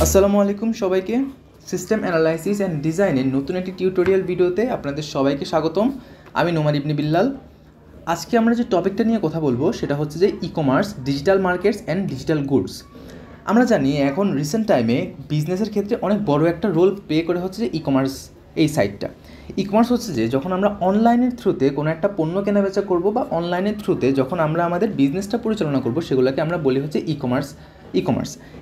আসসালামু আলাইকুম সবাইকে। সিস্টেম অ্যানালাইসিস অ্যান্ড ডিজাইনের নতুন একটি টিউটোরিয়াল ভিডিওতে আপনাদের সবাইকে স্বাগতম। আমি নোমান ইবনে বিল্লাল। আজকে আমরা যে টপিকটা নিয়ে কথা বলবো সেটা হচ্ছে যে e commerce, digital markets and digital goods. আমরা জানি এখন রিসেন্ট টাইমে বিজনেসের ক্ষেত্রে অনেক বড় একটা রোল প্লে করে হচ্ছে যে ই কমার্স। এই সাইটটা ই কমার্স হচ্ছে যে যখন আমরা অনলাইনের থ্রুতে কোনো একটা পণ্য কেনাবেচা করব বা অনলাইনের থ্রুতে যখন আমরা আমাদের বিজনেসটা পরিচালনা করব সেগুলোকে আমরা বলি হচ্ছে ই কমার্স।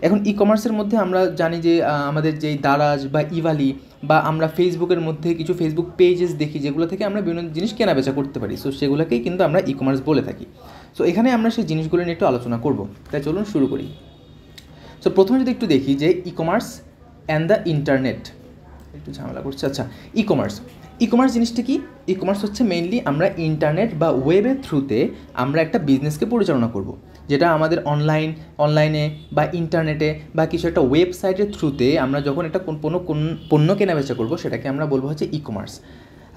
এখন ই কমার্সের মধ্যে আমরা জানি যে আমাদের যেই দারাজ বা ইভালি বা আমরা ফেসবুকের মধ্যে কিছু ফেসবুক পেজেস দেখি যেগুলো থেকে আমরা বিভিন্ন জিনিস কেনাবেচা করতে পারি। সো সেগুলোকেই কিন্তু আমরা ই কমার্স বলে থাকি। সো এখানে আমরা সেই জিনিসগুলো নিয়ে একটু আলোচনা করব। তাই চলুন শুরু করি। সো প্রথমে যদি একটু দেখি যে e commerce and the internet, একটু ঝামেলা করছে। আচ্ছা, ই কমার্স জিনিসটা কি? ই কমার্স হচ্ছে মেইনলি আমরা ইন্টারনেট বা ওয়েবের থ্রুতে আমরা একটা বিজনেসকে পরিচালনা করব, যেটা আমাদের অনলাইনে বা ইন্টারনেটে বা কিছু একটা ওয়েবসাইটের থ্রুতে আমরা যখন একটা পণ্য কেনাবেচা করব সেটাকে আমরা বলবো হচ্ছে ই কমার্স।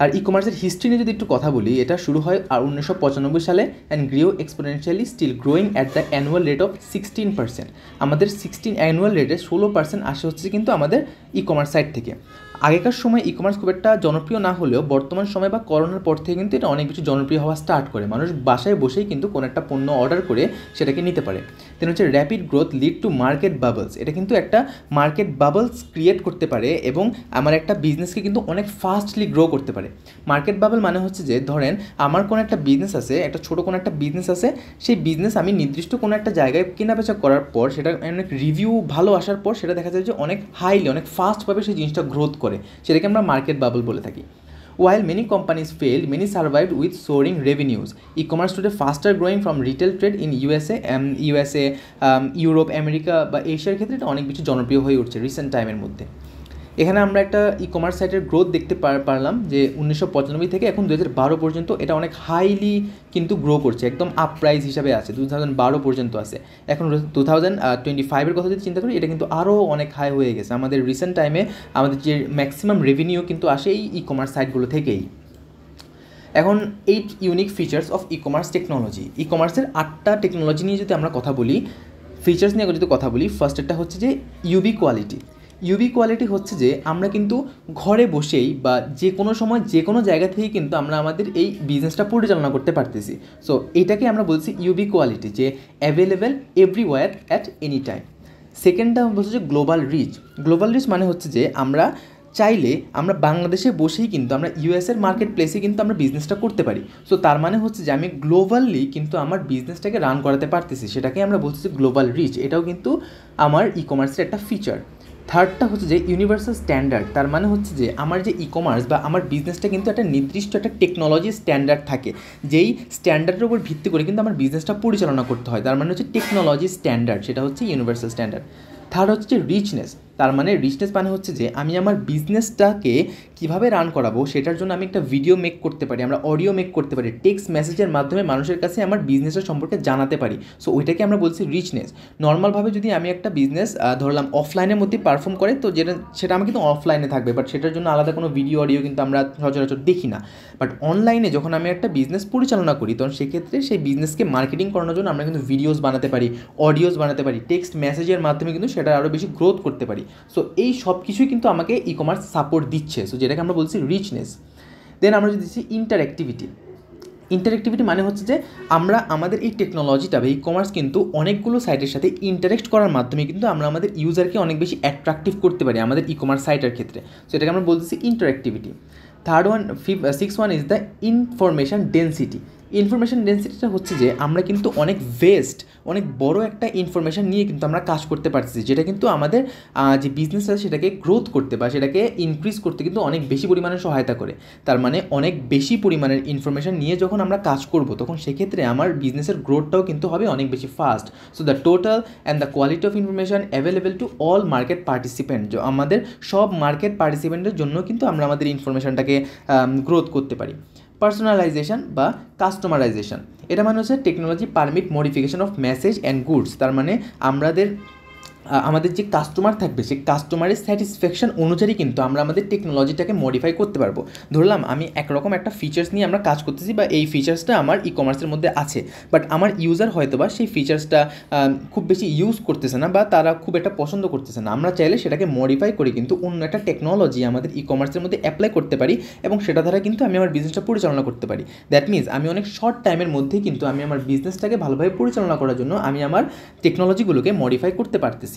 আর ই কমার্সের হিস্ট্রি নিয়ে যদি একটু কথা বলি, এটা শুরু হয় 1995 সালে and grew exponentially, still growing at the annual rate of 16%। আমাদের 16 অ্যানুয়াল রেটে 16% আসে হচ্ছে কিন্তু আমাদের ই কমার্স সাইট থেকে। আগেকার সময় ই কমার্স খুব একটা জনপ্রিয় না হলেও বর্তমান সময় বা করোনার পর থেকে কিন্তু এটা অনেক বেশি জনপ্রিয় হওয়া স্টার্ট করে। মানুষ বাসায় বসেই কিন্তু কোনো একটা পণ্য অর্ডার করে সেটাকে নিতে পারে। দেন হচ্ছে rapid growth lead to market bubbles. এটা কিন্তু একটা মার্কেট বাবলস ক্রিয়েট করতে পারে এবং আমার একটা বিজনেসকে কিন্তু অনেক ফাস্টলি গ্রো করতে পারে। মার্কেট বাবল মানে হচ্ছে যে ধরেন আমার কোনো একটা বিজনেস আছে, একটা ছোটো কোনো একটা বিজনেস আছে, সেই বিজনেস আমি নির্দিষ্ট কোনো একটা জায়গায় কেনাবেচা করার পর সেটা অনেক রিভিউ ভালো আসার পর সেটা দেখা যায় যে অনেক হাইলি অনেক ফাস্টভাবে সেই জিনিসটা গ্রোথ করে, সেটাকে আমরা মার্কেট বাবল বলে থাকি। While many companies failed, many survived with soaring revenues. E-commerce today faster growing from retail trade in USA, Europe, America বা এশিয়ার ক্ষেত্রে এটা অনেক বেশি জনপ্রিয় হয়ে উঠছে রিসেন্ট টাইমের মধ্যে। এখানে আমরা একটা ই কমার্স সাইটের গ্রোথ দেখতে পারলাম যে 1995 থেকে এখন 2012 পর্যন্ত এটা অনেক হাইলি কিন্তু গ্রো করছে, একদম আপ প্রাইস হিসাবে আছে, 2012 পর্যন্ত আছে। এখন 2025-এর কথা যদি চিন্তা করি, এটা কিন্তু আরও অনেক হাই হয়ে গেছে। আমাদের রিসেন্ট টাইমে আমাদের যে ম্যাক্সিমাম রেভিনিউ কিন্তু আসে এই ই কমার্স সাইটগুলো থেকেই। এখন 8 unique features of e commerce technology. ই কমার্সের 8টা টেকনোলজি নিয়ে যদি আমরা কথা বলি, ফিচার্স নিয়ে যদি কথা বলি, ফার্স্ট একটা হচ্ছে যে ইউবি কোয়ালিটি হচ্ছে যে আমরা কিন্তু ঘরে বসেই বা যে কোনো সময় যে কোনো জায়গা থেকেই কিন্তু আমরা আমাদের এই বিজনেসটা পরিচালনা করতে পারতেছি। সো এটাকে আমরা বলছি ইউবি কোয়ালিটি, যে available everywhere at any time. সেকেন্ডটা হচ্ছে যে গ্লোবাল রিচ মানে হচ্ছে যে আমরা চাইলে আমরা বাংলাদেশে বসেই কিন্তু আমরা ইউএসের মার্কেট প্লেসে কিন্তু আমরা বিজনেসটা করতে পারি। সো তার মানে হচ্ছে যে আমি গ্লোবালি কিন্তু আমার বিজনেসটাকে রান করাতে পারতেছি, সেটাকে আমরা বলছি যে গ্লোবাল রিচ। এটাও কিন্তু আমার ই কমার্সের একটা ফিচার। থার্ডটা হচ্ছে যে ইউনিভার্সাল স্ট্যান্ডার্ড। তার মানে হচ্ছে যে আমার যে ই কমার্স বা আমার বিজনেসটা কিন্তু একটা নির্দিষ্ট একটা টেকনোলজি স্ট্যান্ডার্ড থাকে, যেই স্ট্যান্ডার্ডের উপর ভিত্তি করে কিন্তু আমার বিজনেসটা পরিচালনা করতে হয়। তার মানে হচ্ছে টেকনোলজি স্ট্যান্ডার্ড, সেটা হচ্ছে ইউনিভার্সাল স্ট্যান্ডার্ড। থার্ড হচ্ছে যে রিচনেস। তার মানে রিচনেস মানে হচ্ছে যে আমি আমার বিজনেসটাকে কীভাবে রান করাবো সেটার জন্য আমি একটা ভিডিও মেক করতে পারি, আমরা অডিও মেক করতে পারি, টেক্সট মেসেজের মাধ্যমে মানুষের কাছে আমার বিজনেসের সম্পর্কে জানাতে পারি। সো ওইটাকে আমরা বলছি রিচনেস। নর্মালভাবে যদি আমি একটা বিজনেস ধরলাম অফলাইনের মধ্যে পারফর্ম করে, তো সেটা আমি কিন্তু অফলাইনে থাকবে, বাট সেটার জন্য আলাদা কোনো ভিডিও অডিও কিন্তু আমরা সচরাচর দেখি না। বাট অনলাইনে যখন আমি একটা বিজনেস পরিচালনা করি, তখন সেক্ষেত্রে সেই বিজনেসকে মার্কেটিং করানোর জন্য আমরা কিন্তু ভিডিওস বানাতে পারি, অডিওস বানাতে পারি, টেক্সট মেসেজের মাধ্যমে কিন্তু সেটা আরও বেশি গ্রোথ করতে পারি। সো এই সব কিছুই কিন্তু আমাকে ই কমার্স সাপোর্ট দিচ্ছে। সো যেটাকে আমরা বলছি রিচনেস। দেন আমরা যদি দিচ্ছি ইন্টারেক্টিভিটি মানে হচ্ছে যে আমরা আমাদের এই টেকনোলজিটা বা ই কমার্স কিন্তু অনেকগুলো সাইটের সাথে ইন্টারেক্ট করার মাধ্যমে কিন্তু আমরা আমাদের ইউজারকে অনেক বেশি অ্যাট্রাকটিভ করতে পারি আমাদের ই কমার্স সাইটের ক্ষেত্রে। সো এটাকে আমরা বলতেছি interactivity. Six one is the information ডেন্সিটিটা হচ্ছে যে আমরা কিন্তু অনেক বড় একটা ইনফরমেশান নিয়ে কিন্তু আমরা কাজ করতে পারছি, যেটা কিন্তু আমাদের যে বিজনেস আছে সেটাকে গ্রোথ করতে বা সেটাকে ইনক্রিজ করতে কিন্তু অনেক বেশি পরিমাণে সহায়তা করে। তার মানে অনেক বেশি পরিমাণের ইনফরমেশান নিয়ে যখন আমরা কাজ করব, তখন সেক্ষেত্রে আমার বিজনেসের গ্রোথটাও কিন্তু হবে অনেক বেশি fast. So the total and the quality of information available to all market participant, আমাদের সব মার্কেট পার্টিসিপেন্টের জন্য কিন্তু আমরা আমাদের ইনফরমেশানটাকে গ্রোথ করতে পারি। পার্সোনালাইজেশন বা কাস্টমারাইজেশন, এটা মানে হচ্ছে technology permit modification of message and goods. তার মানে আমাদের যে কাস্টমার থাকবে সেই কাস্টমারের স্যাটিসফ্যাকশন অনুযায়ী কিন্তু আমরা আমাদের টেকনোলজিটাকে মডিফাই করতে পারবো। ধরলাম আমি একরকম একটা ফিচার্স নিয়ে আমরা কাজ করতেছি বা এই ফিচার্সটা আমার ই কমার্সের মধ্যে আছে, বাট আমার ইউজার হয়তো বা সেই ফিচার্সটা খুব বেশি ইউজ করতেছে না বা তারা খুব একটা পছন্দ করতেছে না। আমরা চাইলে সেটাকে মডিফাই করে কিন্তু অন্য একটা টেকনোলজি আমাদের ই কমার্সের মধ্যে অ্যাপ্লাই করতে পারি এবং সেটা দ্বারা কিন্তু আমি আমার বিজনেসটা পরিচালনা করতে পারি। দ্যাট মিনস আমি অনেক শর্ট টাইমের মধ্যেই কিন্তু আমি আমার বিজনেসটাকে ভালোভাবে পরিচালনা করার জন্য আমি আমার টেকনোলজিগুলোকে মডিফাই করতে পারতেছি।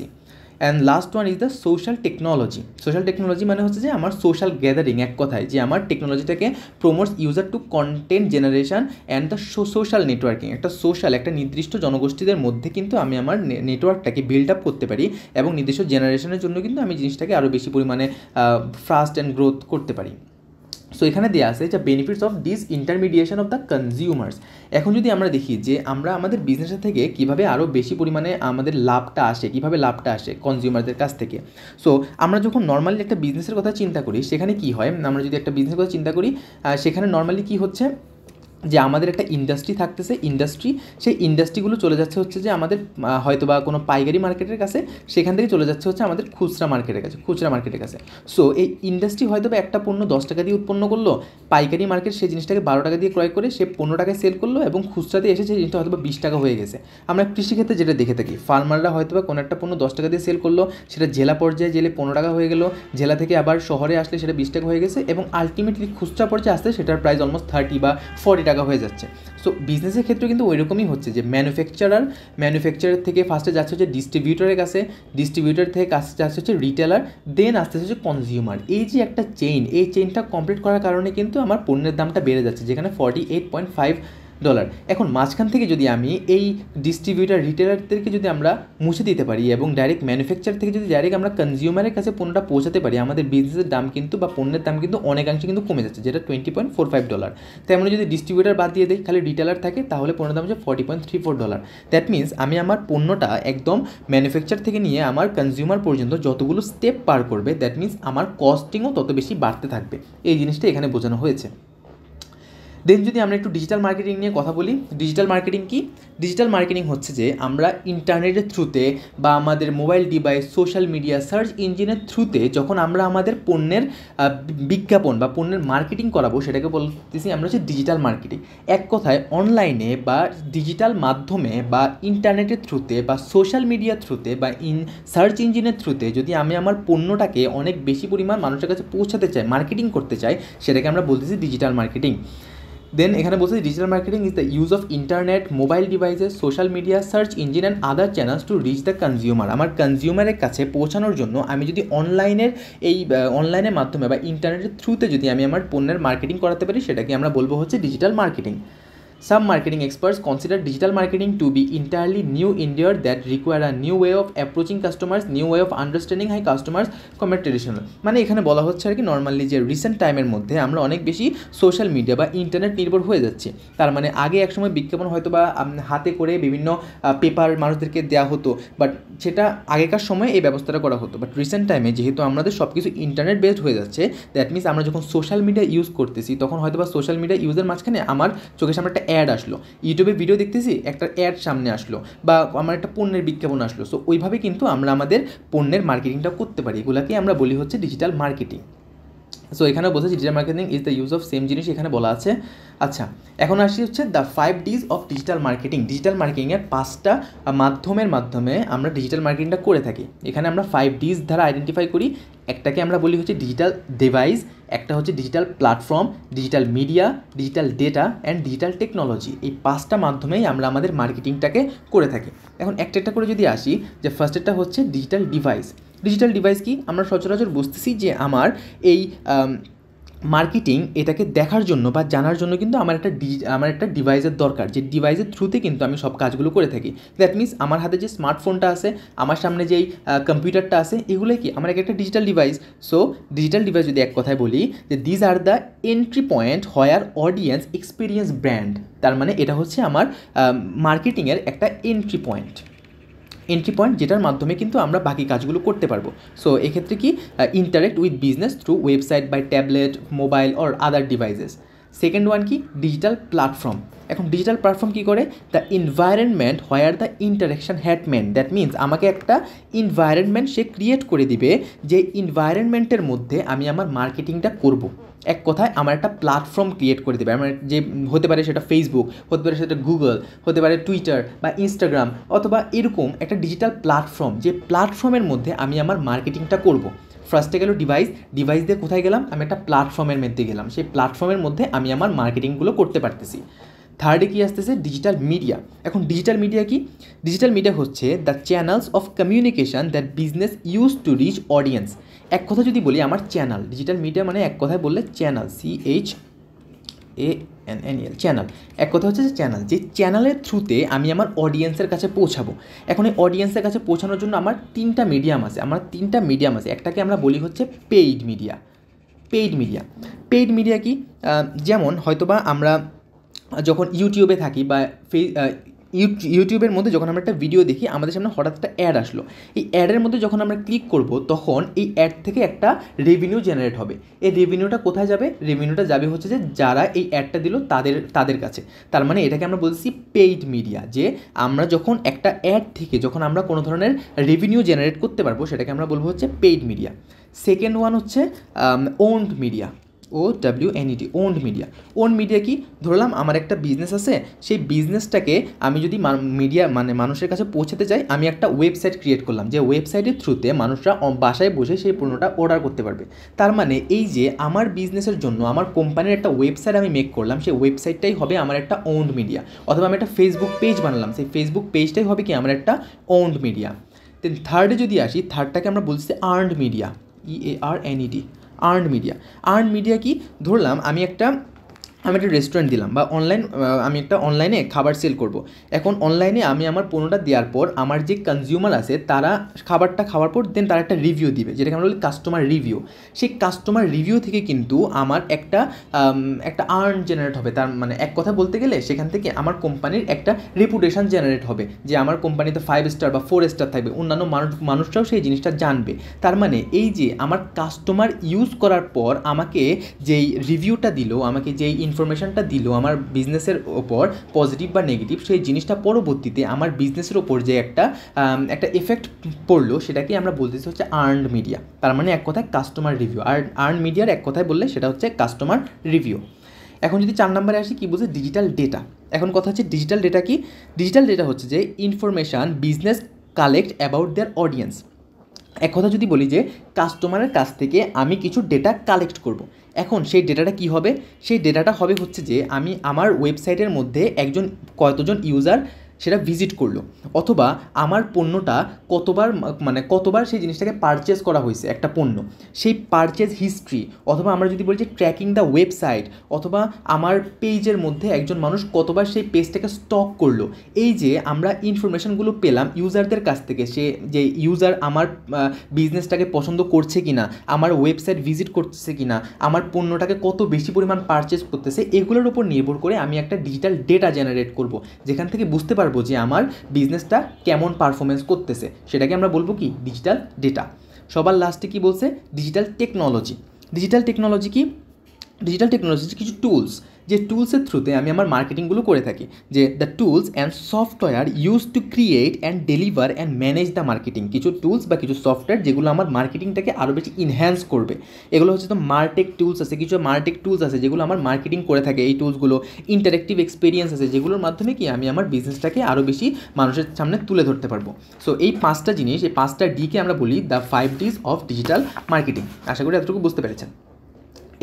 And last one is the social technology. Social technology মানে হচ্ছে যে আমার সোশ্যাল গ্যাদারিং, এক কথায় যে আমার টেকনোলজিটাকে promotes user to content generation and the social networking. একটা সোশ্যাল, একটা নির্দিষ্ট জনগোষ্ঠীদের মধ্যে কিন্তু আমি আমার নেটওয়ার্কটাকে বিল্ড আপ করতে পারি এবং নির্দিষ্ট জেনারেশনের জন্য কিন্তু আমি জিনিসটাকে আরও বেশি পরিমাণে ফাস্ট অ্যান্ড গ্রোথ করতে পারি। সো এখানে দেওয়া আছে যে benefits of this intermediation of the consumers. এখন যদি আমরা দেখি যে আমরা আমাদের বিজনেসের থেকে কীভাবে আরও বেশি পরিমাণে আমাদের লাভটা আসে, কীভাবে লাভটা আসে কনজিউমারদের কাছ থেকে। সো আমরা যখন নর্মালি একটা বিজনেসের কথা চিন্তা করি সেখানে কী হয়, আমরা যদি একটা বিজনেসের কথা চিন্তা করি সেখানে নর্মালি কী হচ্ছে যে আমাদের একটা ইন্ডাস্ট্রি থাকতেছে, সেই ইন্ডাস্ট্রিগুলো চলে যাচ্ছে হচ্ছে যে আমাদের হয়তো বা কোনো পাইকারি মার্কেটের কাছে, সেখান থেকে চলে যাচ্ছে হচ্ছে আমাদের খুচরা মার্কেটের কাছে। সো এই ইন্ডাস্ট্রি হয়তো বা একটা পণ্য 10 টাকা দিয়ে উৎপন্ন করলো, পাইকারি মার্কেট সেই জিনিসটাকে 12 টাকা দিয়ে ক্রয় করে সে 15 টাকায় সেল করলো এবং খুচরাতে এসে সেই জিনিসটা হয়তো বা 20 টাকা হয়ে গেছে। আমরা কৃষিক্ষেত্রে যেটা দেখে থাকি, ফার্মাররা হয়তো বা কোনো একটা পণ্য 10 টাকা দিয়ে সেল করলো, সেটা জেলা পর্যায়ে জেলে 15 টাকা হয়ে গেলো, জেলা থেকে আবার শহরে আসলে সেটা 20 টাকা হয়ে গেছে এবং আলটিমেটলি খুচরা পর্যায়ে আসতে সেটার প্রাইস অলমোস্ট 30 বা 40 টাকা হয়ে যাচ্ছে। সো বিজনেসের ক্ষেত্রে কিন্তু ওই রকমই হচ্ছে যে ম্যানুফ্যাকচারার থেকে ফার্স্টে যাচ্ছে হচ্ছে ডিস্ট্রিবিউটরের কাছে, ডিস্ট্রিবিউটর থেকে কাছে যাচ্ছে হচ্ছে রিটেলার, দেন আসতে হচ্ছে কনজিউমার। এই যে একটা চেইন, এই চেইনটা কমপ্লিট করার কারণে কিন্তু আমার পণ্যের দামটা বেড়ে যাচ্ছে, যেখানে $48.5। এখন মাঝখান থেকে যদি আমি এই ডিস্ট্রিবিউটার রিটেলারদেরকে যদি আমরা মুছে দিতে পারি এবং ডাইরেক্ট ম্যানুফ্যাকচার থেকে যদি ডাইরেক্ট আমরা কনজিউমারের কাছে পণ্যটা পৌঁছাতে পারি, আমাদের বিজনেসের দাম কিন্তু বা পণ্যের দাম কিন্তু অনেকাংশে কিন্তু কমে যাচ্ছে, যেটা $20.45। তাই আমরা যদি ডিস্ট্রিবিউটার বাদ দিয়ে দিই, খালি রিটেলার থাকে, তাহলে পণ্যের দাম হচ্ছে $40.34। দ্যাট মিনস আমি আমার পণ্যটা একদম ম্যানুফ্যাকচার থেকে নিয়ে আমার কনজিউমার পর্যন্ত যতগুলো স্টেপ পার করবে, দ্যাট মিনস আমার কস্টিংও তত বেশি বাড়তে থাকবে। এই জিনিসটা এখানে বোঝানো হয়েছে। দেন যদি আমরা একটু ডিজিটাল মার্কেটিং নিয়ে কথা বলি, ডিজিটাল মার্কেটিং কি? ডিজিটাল মার্কেটিং হচ্ছে যে আমরা ইন্টারনেটের থ্রুতে বা আমাদের mobile device, social media, search ইঞ্জিনের থ্রুতে যখন আমরা আমাদের পণ্যের বিজ্ঞাপন বা পণ্যের মার্কেটিং করাবো, সেটাকে বলতেছি আমরা হচ্ছে ডিজিটাল মার্কেটিং। এক কথায় অনলাইনে বা ডিজিটাল মাধ্যমে বা ইন্টারনেটের থ্রুতে বা সোশ্যাল মিডিয়ার থ্রুতে বা সার্চ ইঞ্জিনের থ্রুতে যদি আমি আমার পণ্যটাকে অনেক বেশি পরিমাণ মানুষের কাছে পৌঁছাতে চাই, মার্কেটিং করতে চাই, সেটাকে আমরা বলতেছি ডিজিটাল মার্কেটিং। দেন এখানে বলছে digital marketing is the use of internet, mobile devices, social media, search engine and other channels to reach the consumer. আমার কনজিউমারের কাছে পৌঁছানোর জন্য আমি যদি অনলাইনের মাধ্যমে বা ইন্টারনেটের থ্রুতে যদি আমি আমার পণ্যের মার্কেটিং করাতে পারি, সেটাকে আমরা বলবো হচ্ছে digital marketing. Some marketing experts consider digital marketing to be entirely new endeavor that require a new way of approaching customers, new way of understanding how customers compare traditional। মানে এখানে বলা হচ্ছে আর কি নর্মালি যে রিসেন্ট টাইমের মধ্যে আমরা অনেক বেশি সোশ্যাল মিডিয়া বা ইন্টারনেট নির্ভর হয়ে যাচ্ছি। তার মানে আগে একসময় বিজ্ঞাপন হয়তো বা হাতে করে বিভিন্ন পেপার মানুষদেরকে দেওয়া হতো, বাট সেটা আগেকার সময় এই ব্যবস্থাটা করা হতো। বাট রিসেন্ট টাইমে যেহেতু আমাদের সব কিছু ইন্টারনেট বেসড হয়ে যাচ্ছে, দ্যাট মিনস আমরা যখন সোশ্যাল মিডিয়া ইউজ করতেছি, তখন হয়তো বা সোশ্যাল মিডিয়া ইউজের মাঝখানে আমার চোখের সামনে একটা অ্যাড আসলো, ইউটিউবে ভিডিও দেখতেছি, একটা অ্যাড সামনে আসলো, বা আমার একটা পণ্যের বিজ্ঞাপন আসলো। সো ওইভাবে কিন্তু আমরা আমাদের পণ্যের মার্কেটিংটা করতে পারি। এগুলাকে আমরা বলি হচ্ছে ডিজিটাল মার্কেটিং। সো এখানে বলছে digital marketing is the use of same জিনিস এখানে বলা আছে। আচ্ছা, এখন আসি হচ্ছে the 5 Ds of digital marketing. Digital মার্কেটিংয়ের 5টা মাধ্যমে আমরা ডিজিটাল মার্কেটিংটা করে থাকি। এখানে আমরা 5 Ds দ্বারা আইডেন্টিফাই করি। একটাকে আমরা বলি হচ্ছে ডিজিটাল ডিভাইস, একটা হচ্ছে digital platform, digital media, digital data and digital technology. এই 5টা মাধ্যমেই আমরা আমাদের মার্কেটিংটাকে করে থাকি। এখন একটা করে যদি আসি, যে ফার্স্টেরটা হচ্ছে ডিজিটাল ডিভাইস। ডিজিটাল ডিভাইস কি? আমরা সচরাচর বুঝতেছি যে আমার এই মার্কেটিং এটাকে দেখার জন্য বা জানার জন্য কিন্তু আমার একটা ডিভাইসের দরকার, যে ডিভাইসের থ্রুতে কিন্তু আমি সব কাজগুলো করে থাকি। দ্যাট মিনস আমার হাতে যে স্মার্টফোনটা আছে, আমার সামনে যেই কম্পিউটারটা আছে, এগুলোই কি আমার একটা digital device. So digital device যদি এক কথায় বলি যে these are the entry point where audience experience brand. তার মানে এটা হচ্ছে আমার মার্কেটিংয়ের একটা এন্ট্রি পয়েন্ট, যেটার মাধ্যমে কিন্তু আমরা বাকি কাজগুলো করতে পারবো। সো এক্ষেত্রে কি interact with business through website by tablet, mobile or other devices. Second one কি, ডিজিটাল প্ল্যাটফর্ম। এখন ডিজিটাল প্ল্যাটফর্ম কী করে, the environment where the interaction happen, that means আমাকে একটা এনভায়রনমেন্ট সে ক্রিয়েট করে দিবে, যে এনভায়রনমেন্টের মধ্যে আমি আমার মার্কেটিংটা করব। এক কথায় আমার একটা প্ল্যাটফর্ম ক্রিয়েট করে দেবে। আমার যে হতে পারে সেটা ফেসবুক, হতে পারে সেটা গুগল, হতে পারে টুইটার বা ইনস্টাগ্রাম, অথবা এরকম একটা ডিজিটাল প্ল্যাটফর্ম, যে প্ল্যাটফর্মের মধ্যে আমি আমার মার্কেটিংটা করব। ফার্স্টে গেল ডিভাইস দিয়ে কোথায় গেলাম, আমি একটা প্ল্যাটফর্মের মধ্যে গেলাম, সেই প্ল্যাটফর্মের মধ্যে আমি আমার মার্কেটিংগুলো করতে পারতেছি। থার্ডে কী আসতেছে, ডিজিটাল মিডিয়া। এখন ডিজিটাল মিডিয়া কি, ডিজিটাল মিডিয়া হচ্ছে the channels of communication that business use to reach audience. এক কথা যদি বলি আমার চ্যানেল, ডিজিটাল মিডিয়া মানে এক কথায় বললে চ্যানেল, CHANNEL, চ্যানেল। এক কথা হচ্ছে যে চ্যানেল, যে চ্যানেলের থ্রুতে আমি আমার অডিয়েন্সের কাছে পৌঁছাবো। এখন এই অডিয়েন্সের কাছে পৌঁছানোর জন্য আমার তিনটা মিডিয়াম আছে। একটাকে আমরা বলি হচ্ছে পেইড মিডিয়া। পেইড মিডিয়া কি, যেমন হয়তোবা আমরা যখন ইউটিউবে থাকি বা ইউটিউবের মধ্যে যখন আমরা একটা ভিডিও দেখি, আমাদের সামনে হঠাৎ একটা অ্যাড আসলো, এই অ্যাডের মধ্যে যখন আমরা ক্লিক করব, তখন এই অ্যাড থেকে একটা রেভিনিউ জেনারেট হবে। এই রেভিনিউটা কোথায় যাবে, রেভিনিউটা যাবে হচ্ছে যে যারা এই অ্যাডটা দিল তাদের কাছে। তার মানে এটাকে আমরা বলছি পেইড মিডিয়া, যে আমরা যখন একটা অ্যাড থেকে যখন আমরা কোনো ধরনের রেভিনিউ জেনারেট করতে পারবো, সেটাকে আমরা বলবো হচ্ছে পেইড মিডিয়া। সেকেন্ড ওয়ান হচ্ছে owned media, OWNED, owned media. Owned media কি, ধরলাম আমার একটা বিজনেস আছে, সেই বিজনেসটাকে আমি যদি মিডিয়া মানে মানুষের কাছে পৌঁছাতে চাই, আমি একটা ওয়েবসাইট ক্রিয়েট করলাম, যে ওয়েবসাইটের থ্রুতে মানুষরা বাসায় বসে সেই পণ্যটা অর্ডার করতে পারবে। তার মানে এই যে আমার বিজনেসের জন্য আমার কোম্পানির একটা ওয়েবসাইট আমি মেক করলাম, সেই ওয়েবসাইটটাই হবে আমার একটা ওন্ড মিডিয়া। অথবা আমি একটা ফেসবুক পেজ বানালাম, সেই ফেসবুক পেজটাই হবে কি আমার একটা ওন্ড মিডিয়া। দেন থার্ডে যদি আসি, থার্ডটাকে আমরা বলছি earned media, EARNED, earned media কি, ধরলাম আমি একটা রেস্টুরেন্ট দিলাম, বা আমি একটা অনলাইনে খাবার সেল করব। এখন অনলাইনে আমি আমার পণ্যটা দেওয়ার পর আমার যে কনজিউমার আছে, তারা খাবারটা খাওয়ার পর দেন তারা একটা রিভিউ দিবে, যেটাকে আমরা বলি কাস্টমার রিভিউ। সেই কাস্টমার রিভিউ থেকে কিন্তু আমার একটা আর্ন জেনারেট হবে। তার মানে এক কথা বলতে গেলে সেখান থেকে আমার কোম্পানির একটা রেপুটেশন জেনারেট হবে, যে আমার কোম্পানিতে 5 স্টার বা 4 স্টার থাকবে, অন্যান্য মানুষরাও সেই জিনিসটা জানবে। তার মানে এই যে আমার কাস্টমার ইউজ করার পর আমাকে যেই রিভিউটা দিল, আমাকে যেই ইনফরমেশনটা দিল আমার বিজনেসের ওপর, পজিটিভ বা নেগেটিভ, সেই জিনিসটা পরবর্তীতে আমার বিজনেসের ওপর যে একটা এফেক্ট পড়লো, সেটাকে আমরা বলতেছি হচ্ছে আর্নড মিডিয়া। তার মানে এক কথায় কাস্টমার রিভিউ। আর আর্ন মিডিয়ার এক কথায় বললে সেটা হচ্ছে কাস্টমার রিভিউ। এখন যদি 4 নম্বরে আসি, কী বুঝে, ডিজিটাল ডেটা। এখন কথা হচ্ছে ডিজিটাল ডেটা কি, ডিজিটাল ডেটা হচ্ছে যে information business collect about their audience. এক কথা যদি বলি যে কাস্টমারের কাছ থেকে আমি কিছু ডেটা কালেক্ট করব। এখন সেই ডেটাটা কি হবে, সেই ডেটাটা হবে হচ্ছে যে আমি আমার ওয়েবসাইটের মধ্যে কতজন ইউজার সেটা ভিজিট করলো, অথবা আমার পণ্যটা কতবার সেই জিনিসটাকে পারচেজ করা হয়েছে একটা পণ্য, সেই পারচেজ হিস্ট্রি, অথবা আমরা যদি বলি যে ট্র্যাকিং দ্য ওয়েবসাইট, অথবা আমার পেজের মধ্যে একজন মানুষ কতবার সেই পেজটাকে স্টক করলো। এই যে আমরা ইনফরমেশনগুলো পেলাম ইউজারদের কাছ থেকে, সে যে ইউজার আমার বিজনেসটাকে পছন্দ করছে কি না, আমার ওয়েবসাইট ভিজিট করতেছে কি না, আমার পণ্যটাকে কত বেশি পরিমাণ পারচেজ করতেছে, এগুলোর উপর নির্ভর করে আমি একটা ডিজিটাল ডেটা জেনারেট করব, যেখান থেকে বুঝতে পারবো যে আমার বিজনেসটা কেমন পারফরমেন্স করতেছে, সেটাকে আমরা বলবো কি, ডিজিটাল ডেটা। সবার লাস্টে কি বলছে, ডিজিটাল টেকনোলজি। ডিজিটাল টেকনোলজি কি, ডিজিটাল টেকনোলজি কিছু টুলস, যে টুলসের থ্রুতে আমি আমার মার্কেটিংগুলো করে থাকি, যে the tools and software use to create and deliver and manage the marketing. কিছু টুলস বা কিছু সফটওয়্যার যেগুলো আমার মার্কেটিংটাকে আরও বেশি ইনহ্যান্স করবে, এগুলো হচ্ছে তো মার্টেক টুলস আছে, কিছু মার্টেক টুলস আছে যেগুলো আমার মার্কেটিং করে থাকে। এই টুলসগুলো ইন্টারেক্টিভ এক্সপিরিয়েন্স আছে, যেগুলোর মাধ্যমে কি আমি আমার বিজনেসটাকে আরও বেশি মানুষের সামনে তুলে ধরতে পারবো। সো এই 5টা জিনিস, এই 5টা ডিকে আমরা বলি the 5 Ds of digital marketing. আশা করি এতটুকু বুঝতে পেরেছেন।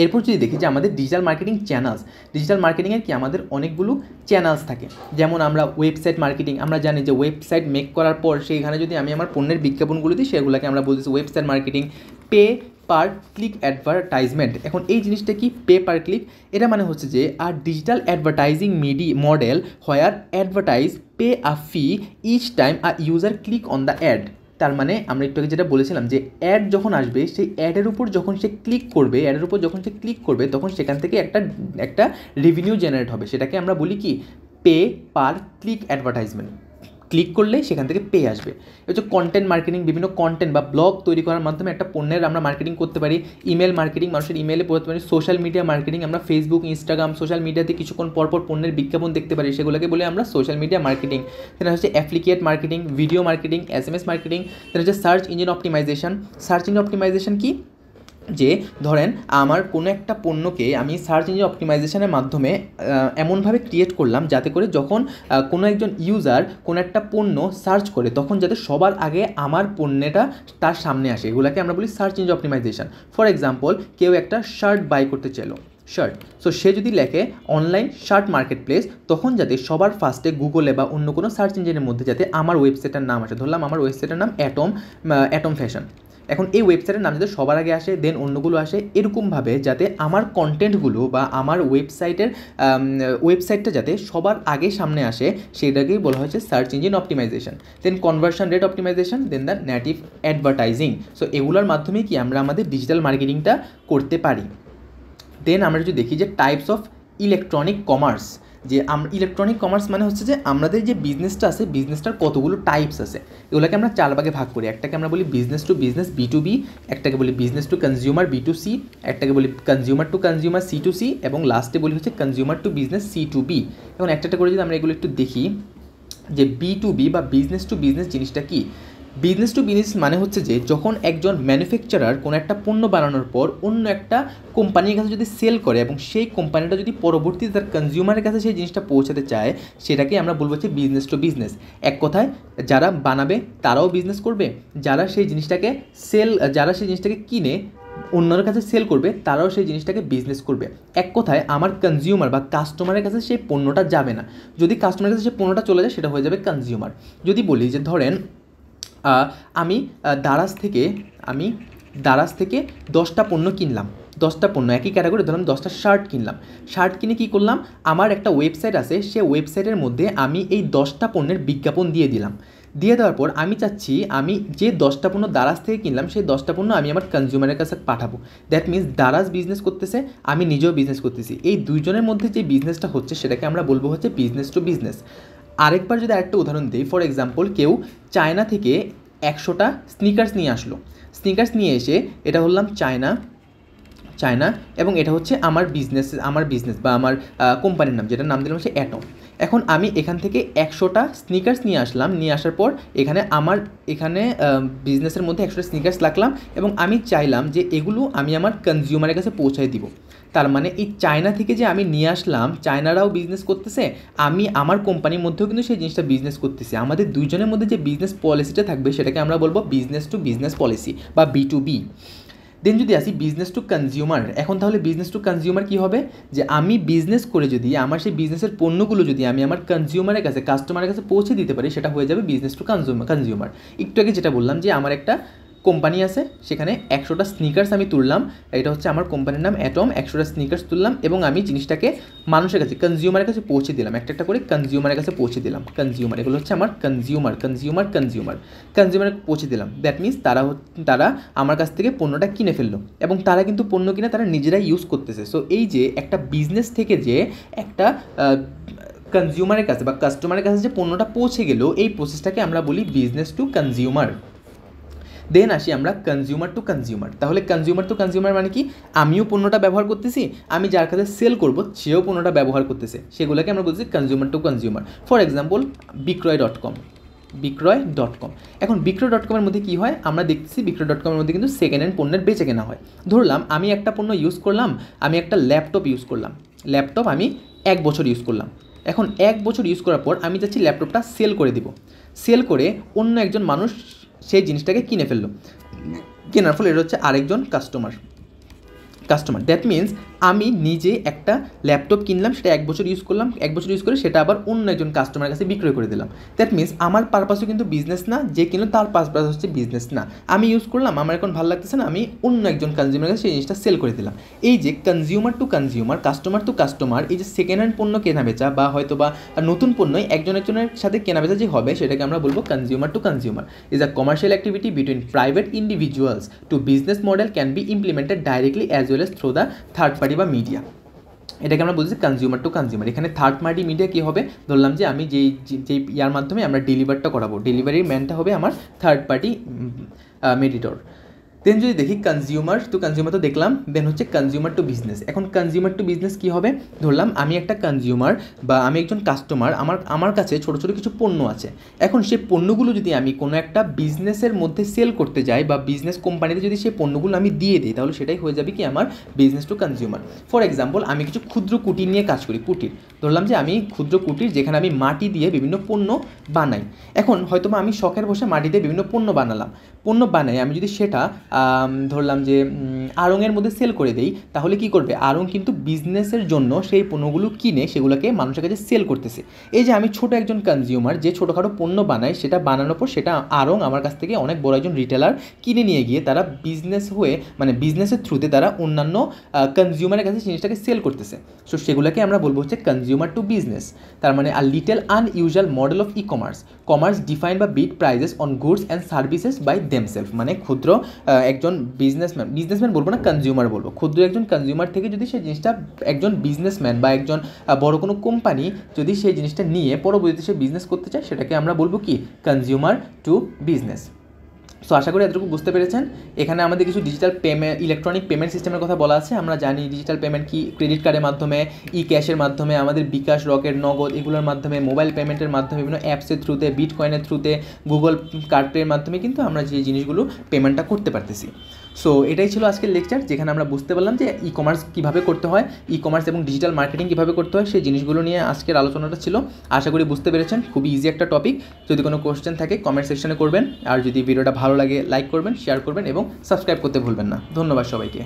এরপর যদি দেখি যে আমাদের ডিজিটাল মার্কেটিং চ্যানেলস, ডিজিটাল মার্কেটিংয়ের কি আমাদের অনেকগুলো চ্যানেলস থাকে। যেমন আমরা ওয়েবসাইট মার্কেটিং, আমরা জানি যে ওয়েবসাইট মেক করার পর সেইখানে যদি আমি আমার পণ্যের বিজ্ঞাপনগুলো দিই, সেগুলোকে আমরা বলতেছি website marketing. Pay per click advertisement, এখন এই জিনিসটা কি, পে পার ক্লিক, এটা মানে হচ্ছে যে আর digital advertising model where advertise pay a fee each time a user click on the ad. তার মানে আমরা একটু আগে যেটা বলেছিলাম যে অ্যাড যখন আসবে, সেই অ্যাডের উপর যখন সে ক্লিক করবে, তখন সেখান থেকে একটা রেভিনিউ জেনারেট হবে, সেটাকে আমরা বলি কি, pay per click advertisement. Click করলে সেখান থেকে পে আসবে। হচ্ছে কন্টেন্ট মার্কেটিং, বিভিন্ন কন্টেন্ট বা ব্লগ তৈরি করার মাধ্যমে একটা পণ্যের আমরা মার্কেটিং করতে পারি। ইমেল মার্কেটিং, মানুষের ইমেলে পড়তে পারি। সোশ্যাল মিডিয়া মার্কেটিং, আমরা ফেসবুক, ইনস্টাগ্রাম, সোশ্যাল মিডিয়াতে কিছুক্ষণ পরপর পণ্যের বিজ্ঞাপন দেখতে পারি, সেগুলোকে বলে আমরা সোশ্যাল মিডিয়া মার্কেটিং। সেটা হচ্ছে affiliate marketing, video marketing, SMS marketing. সেটা হচ্ছে search engine optimisation. Search engine optimisation কি, যে ধরেন আমার কোনো একটা পণ্যকে আমি সার্চ ইঞ্জিন অপটিমাইজেশনের মাধ্যমে এমনভাবে ক্রিয়েট করলাম যাতে করে যখন কোনো একজন ইউজার কোনো একটা পণ্য সার্চ করে তখন যাতে সবার আগে আমার পণ্যটা তার সামনে আসে, এগুলোকে আমরা বলি search engine optimisation. For example, কেউ একটা শার্ট বাই করতে চাইলো, শার্ট, সো সে যদি লেখে অনলাইন শার্ট মার্কেট প্লেস, তখন যাতে সবার ফার্স্টে গুগলে বা অন্য কোনো সার্চ ইঞ্জিনের মধ্যে যাতে আমার ওয়েবসাইটের নাম আসে। ধরলাম আমার ওয়েবসাইটের নাম অ্যাটম ফ্যাশন। এখন এই ওয়েবসাইটের নাম যাতে সবার আগে আসে, দেন অন্যগুলো আসে, এরকমভাবে যাতে আমার কন্টেন্টগুলো বা আমার ওয়েবসাইটটা যাতে সবার আগে সামনে আসে, সেটাকেই বলা হচ্ছে search engine optimisation. Then conversion rate optimisation, then the native advertising. So এগুলোর মাধ্যমে কি আমরা আমাদের ডিজিটাল মার্কেটিংটা করতে পারি। দেন আমরা যদি দেখি যে টাইপস অফ ইলেকট্রনিক কমার্স, যে ইলেকট্রনিক কমার্স মানে হচ্ছে যে আমাদের যে বিজনেসটা আছে, বিজনেসটার কতগুলো টাইপস আছে, এগুলোকে আমরা 4 ভাগে ভাগ করি। একটাকে আমরা বলি বিজনেস টু বিজনেস, B2B, একটাকে বলি বিজনেস টু কনজিউমার, B2C, একটাকে বলি কনজিউমার টু কনজিউমার, C2C, এবং লাস্টে বলি হচ্ছে কনজিউমার টু বিজনেস, C2B। এখন একটা করে যদি আমরা এগুলো একটু দেখি যে B2B বা বিজনেস টু বিজনেস জিনিসটা কি। বিজনেস টু বিজনেস মানে হচ্ছে যে যখন একজন ম্যানুফ্যাকচারার কোনো একটা পণ্য বানানোর পর অন্য একটা কোম্পানির কাছে যদি সেল করে এবং সেই কোম্পানিটা যদি পরবর্তীতে তার কনজিউমারের কাছে সেই জিনিসটা পৌঁছাতে চায়, সেটাকে আমরা বলবো হচ্ছে বিজনেস টু বিজনেস। এক কথায় যারা বানাবে তারাও বিজনেস করবে, যারা সেই জিনিসটাকে কিনে অন্যের কাছে সেল করবে তারাও সেই জিনিসটাকে বিজনেস করবে। এক কথায় আমার কনজিউমার বা কাস্টমারের কাছে সেই পণ্যটা যাবে না, যদি কাস্টমারের কাছে সেই পণ্যটা চলে যায় সেটা হয়ে যাবে কনজিউমার। যদি বলি যে ধরেন আমি দারাজ থেকে 10টা পণ্য কিনলাম, 10টা পণ্য একই ক্যাটাগরি, ধরলাম 10টা শার্ট কিনলাম। শার্ট কিনে কী করলাম, আমার একটা ওয়েবসাইট আছে, সে ওয়েবসাইটের মধ্যে আমি এই 10টা পণ্যের বিজ্ঞাপন দিয়ে দিলাম। দিয়ে দেওয়ার পর আমি চাচ্ছি আমি যে 10টা পণ্য দারাজ থেকে কিনলাম সেই 10টা পণ্য আমি আমার কনজিউমারের কাছে পাঠাবো। দ্যাট মিনস দারাজ বিজনেস করতেছে, আমি নিজেও বিজনেস করতেছি, এই দুইজনের মধ্যে যে বিজনেসটা হচ্ছে সেটাকে আমরা বলবো হচ্ছে বিজনেস টু বিজনেস। আরেকবার যদি আরেকটা উদাহরণ দিই, ফর এক্সাম্পল, কেউ চায়না থেকে 100টা স্নিকার্স নিয়ে আসলো। স্নিকার্স নিয়ে এসে এটা বললাম চায়না, এবং এটা হচ্ছে আমার বিজনেস বা আমার কোম্পানির নাম, যেটার নাম দিলাম হচ্ছে অ্যাটম। এখন আমি এখান থেকে 100টা স্নিকার্স নিয়ে আসলাম, নিয়ে আসার পর এখানে বিজনেসের মধ্যে 100টা স্নিকার্স রাখলাম, এবং আমি চাইলাম যে এগুলো আমি আমার কনজিউমারের কাছে পৌঁছায় দিব। তার মানে এই চায়না থেকে যে আমি নিয়ে আসলাম, চায়নারাও বিজনেস করতেছে, আমি আমার কোম্পানির মধ্যেও কিন্তু সেই জিনিসটা বিজনেস করতেছি। আমাদের দুইজনের মধ্যে যে বিজনেস পলিসিটা থাকবে সেটাকে আমরা বলবো বিজনেস টু বিজনেস পলিসি বা B2B। দেন যদি আসি বিজনেস টু কনজিউমার, এখন তাহলে বিজনেস টু কনজিউমার কী হবে, যে আমি বিজনেস করে যদি আমার সেই বিজনেসের পণ্যগুলো যদি আমি আমার কনজিউমারের কাছে, কাস্টমারের কাছে পৌঁছে দিতে পারি, সেটা হয়ে যাবে বিজনেস টু কনজিউমার। একটু আগে যেটা বললাম যে আমার একটা কোম্পানি আছে, সেখানে 100টা স্নিকার্স আমি তুললাম, এটা হচ্ছে আমার কোম্পানির নাম অ্যাটম, 100টা স্নিকার্স তুললাম এবং আমি জিনিসটাকে মানুষের কাছে, কনজিউমারের কাছে পৌঁছে দিলাম, একটা করে কনজিউমারের কাছে পৌঁছে দিলাম। কনজিউমার, এগুলো হচ্ছে আমার কনজিউমারে পৌঁছে দিলাম। দ্যাট মিনস তারা আমার কাছ থেকে পণ্যটা কিনে ফেললো, এবং তারা কিন্তু পণ্য কিনে তারা নিজেরাই ইউজ করতেছে। সো এই যে একটা বিজনেস থেকে যে একটা কনজিউমারের কাছে বা কাস্টমারের কাছে যে পণ্যটা পৌঁছে গেল, এই প্রসেসটাকে আমরা বলি বিজনেস টু কনজিউমার। দেন আসি আমরা কনজিউমার টু কনজিউমার। তাহলে কনজিউমার টু কনজিউমার মানে কি, আমিও পণ্যটা ব্যবহার করতেছি, আমি যার কাছে সেল করব সেও পণ্যটা ব্যবহার করতেছে, সেগুলোকে আমরা বলছি consumer to consumer. For example বিক্রয়.com। এখন বিক্রয়.com-এর মধ্যে কী হয়, আমরা দেখতেছি বিক্রয়.com-এর মধ্যে কিন্তু সেকেন্ড হ্যান্ড পণ্যের বেচে কেনা হয়। ধরলাম আমি একটা পণ্য ইউজ করলাম, আমি একটা ল্যাপটপ ইউজ করলাম, ল্যাপটপ আমি 1 বছর ইউজ করলাম। এখন 1 বছর ইউজ করার পর আমি চাচ্ছি ল্যাপটপটা সেল করে দিব। সেল করে অন্য একজন মানুষ সেই জিনিসটাকে কিনে ফেললো, কেনার ফলে এটা হচ্ছে আরেকজন কাস্টমার। দ্যাট মিনস আমি নিজে একটা ল্যাপটপ কিনলাম, সেটা 1 বছর ইউজ করলাম, 1 বছর ইউজ করে সেটা আবার অন্য একজন কাস্টমারের কাছে বিক্রয় করে দিলাম। দ্যাট মিনস আমার পারপাসও কিন্তু বিজনেস না, যে কিনলো তার পারপাস হচ্ছে বিজনেস না। আমি ইউজ করলাম, আমার এখন ভালো লাগতেছে না, আমি অন্য একজন কনজিউমারের কাছে সেই জিনিসটা সেল করে দিলাম। এই যে consumer to consumer, customer to customer, এই যে সেকেন্ড হ্যান্ড পণ্য কেনা বেচা বা হয়তো বা নতুন পণ্যই একজনের সাথে কেনা বেচা যে হবে, সেটাকে আমরা বলবো consumer to consumer. Is a commercial activity between private individuals to business model can be implemented directly as well as through the third party বা মিডিয়া। এটাকে আমরা বলছি কনজিউমার টু কনজিউমার। এখানে থার্ড পার্টি মিডিয়া কী হবে, ধরলাম যে আমি যেই ইয়ার মাধ্যমে আমরা ডেলিভারটা করাবো, ডেলিভারির ম্যানটা হবে আমার থার্ড পার্টি মেডিটর। দেন যদি দেখি কনজিউমার টু কনজিউমার তো দেখলাম, দেন হচ্ছে কনজিউমার টু বিজনেস। এখন কনজিউমার টু বিজনেস কী হবে, ধরলাম আমি একটা কনজিউমার বা আমি একজন কাস্টমার, আমার কাছে ছোটো ছোটো কিছু পণ্য আছে। এখন সেই পণ্যগুলো যদি আমি কোনো একটা বিজনেসের মধ্যে সেল করতে যাই বা বিজনেস কোম্পানিতে যদি সেই পণ্যগুলো আমি দিয়ে দিই, তাহলে সেটাই হয়ে যাবে কি আমার business to consumer. For example, আমি কিছু ক্ষুদ্র কুটির নিয়ে কাজ করি, কুটির, ধরলাম যে আমি ক্ষুদ্র কুটির যেখানে আমি মাটি দিয়ে বিভিন্ন পণ্য বানাই। এখন হয়তো আমি শখের বসে মাটি দিয়ে বিভিন্ন পণ্য বানাই, আমি যদি সেটা ধরলাম যে আড়ংয়ের মধ্যে সেল করে দেই, তাহলে কি করবে, আড়ং কিন্তু বিজনেসের জন্য সেই পণ্যগুলো কিনে সেগুলোকে মানুষের কাছে সেল করতেছে। এই যে আমি ছোট একজন কনজিউমার যে ছোটোখাটো পণ্য বানাই, সেটা বানানোর পর সেটা আড়ং আমার কাছ থেকে অনেক বড় একজন রিটেলার কিনে নিয়ে গিয়ে তারা বিজনেস হয়ে মানে বিজনেসের থ্রুতে তারা অন্যান্য কনজিউমারের কাছে জিনিসটাকে সেল করতেছে। সো সেগুলোকে আমরা বলবো হচ্ছে কনজিউমার টু বিজনেস। তার মানে a little unusual model of e commerce defined বা bid prices on goods and services by themselves. মানে ক্ষুদ্র একজন বিজনেসম্যান বলবো না, কনজিউমার বলবো, ক্ষুদ্র একজন কনজিউমার থেকে যদি সেই জিনিসটা একজন বিজনেসম্যান বা একজন বড় কোনো কোম্পানি যদি সেই জিনিসটা নিয়ে পরবর্তীতে সে বিজনেস করতে চায়, সেটাকে আমরা বলবো কি কনজিউমার টু বিজনেস। সো আশা করি এতটুকু বুঝতে পেরেছেন। এখানে আমাদের কিছু ডিজিটাল পেমেন্ট, ইলেকট্রনিক পেমেন্ট সিস্টেমের কথা বলা আছে। আমরা জানি ডিজিটাল পেমেন্ট কি, ক্রেডিট কার্ডের মাধ্যমে, ই ক্যাশের মাধ্যমে, আমাদের বিকাশ, রকেট, নগদ, এগুলোর মাধ্যমে, মোবাইল পেমেন্টের মাধ্যমে, বিভিন্ন অ্যাপসের থ্রুতে, বিটকয়েনের থ্রুতে, গুগল কার্ড পের মাধ্যমে কিন্তু আমরা যে জিনিসগুলো পেমেন্টটা করতে পারতেছি। সো এটাই ছিল আজকের লেকচার, যেখানে আমরা বুঝতে পারলাম যে ই কমার্স কীভাবে করতে হয়, ই কমার্স এবং ডিজিটাল মার্কেটিং কীভাবে করতে হয়, সেই জিনিসগুলো নিয়ে আজকের আলোচনাটা ছিল। আশা করি বুঝতে পেরেছেন, খুবই ইজি একটা টপিক। যদি কোনো কোয়েশ্চেন থাকে কমেন্ট সেকশনে করবেন, আর যদি ভিডিওটা ভালো লাগে লাইক করবেন, শেয়ার করবেন এবং সাবস্ক্রাইব করতে ভুলবেন না। ধন্যবাদ সবাইকে।